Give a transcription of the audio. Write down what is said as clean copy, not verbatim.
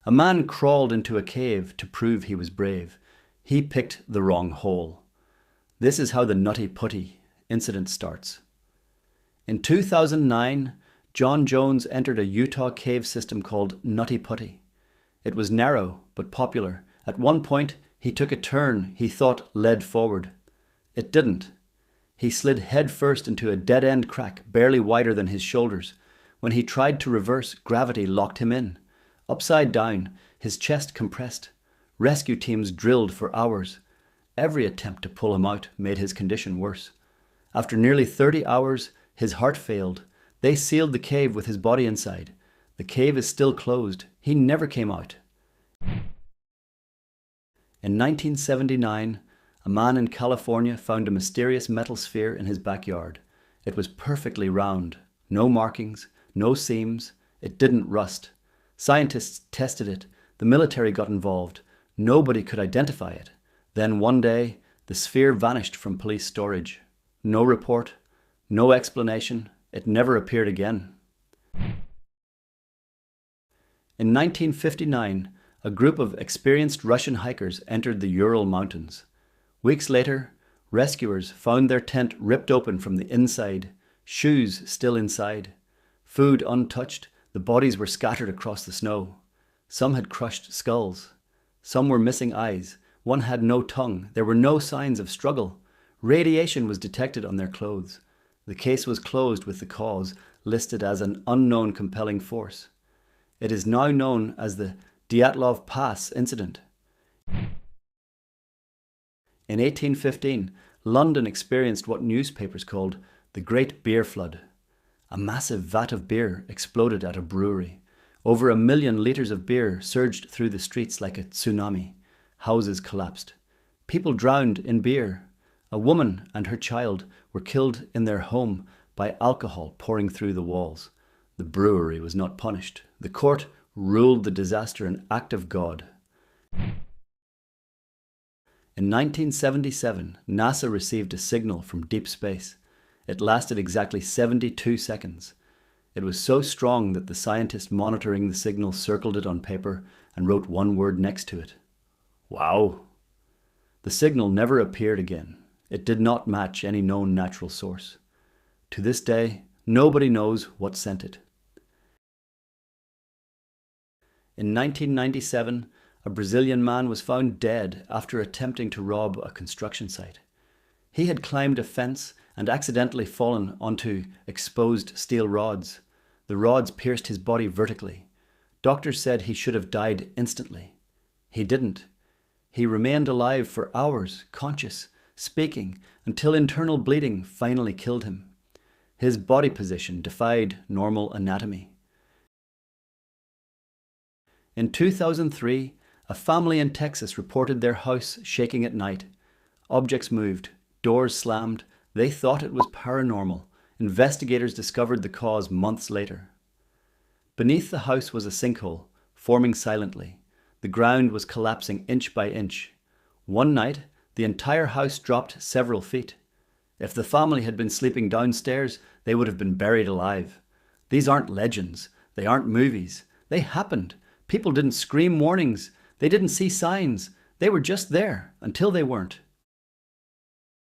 A man crawled into a cave to prove he was brave. He picked the wrong hole. This is how the Nutty Putty incident starts. In 2009, John Jones entered a Utah cave system called Nutty Putty. It was narrow but popular. At one point, he took a turn he thought led forward. It didn't. He slid headfirst into a dead-end crack barely wider than his shoulders. When he tried to reverse, gravity locked him in. Upside down, his chest compressed. Rescue teams drilled for hours. Every attempt to pull him out made his condition worse. After nearly 30 hours, his heart failed. They sealed the cave with his body inside. The cave is still closed. He never came out. In 1979, a man in California found a mysterious metal sphere in his backyard. It was perfectly round. No markings, no seams. It didn't rust. Scientists tested it. The military got involved. Nobody could identify it. Then one day, the sphere vanished from police storage. No report, no explanation. It never appeared again. In 1959, a group of experienced Russian hikers entered the Ural Mountains. Weeks later, rescuers found their tent ripped open from the inside, shoes still inside. Food untouched, the bodies were scattered across the snow. Some had crushed skulls. Some were missing eyes. One had no tongue. There were no signs of struggle. Radiation was detected on their clothes. The case was closed with the cause listed as an unknown compelling force. It is now known as the Dyatlov Pass incident. In 1815, London experienced what newspapers called the Great Beer Flood. A massive vat of beer exploded at a brewery. Over 1 million litres of beer surged through the streets like a tsunami. Houses collapsed. People drowned in beer. A woman and her child were killed in their home by alcohol pouring through the walls. The brewery was not punished. The court ruled the disaster an act of God. In 1977, NASA received a signal from deep space. It lasted exactly 72 seconds. It was so strong that the scientist monitoring the signal circled it on paper and wrote one word next to it. Wow! The signal never appeared again. It did not match any known natural source. To this day, nobody knows what sent it. In 1997, a Brazilian man was found dead after attempting to rob a construction site. He had climbed a fence and accidentally fallen onto exposed steel rods. The rods pierced his body vertically. Doctors said he should have died instantly. He didn't. He remained alive for hours, conscious, speaking, until internal bleeding finally killed him. His body position defied normal anatomy. In 2003, a family in Texas reported their house shaking at night. Objects moved, doors slammed. They thought it was paranormal. Investigators discovered the cause months later. Beneath the house was a sinkhole, forming silently. The ground was collapsing inch by inch. One night, the entire house dropped several feet. If the family had been sleeping downstairs, they would have been buried alive. These aren't legends. They aren't movies. They happened. People didn't scream warnings. They didn't see signs. They were just there until they weren't.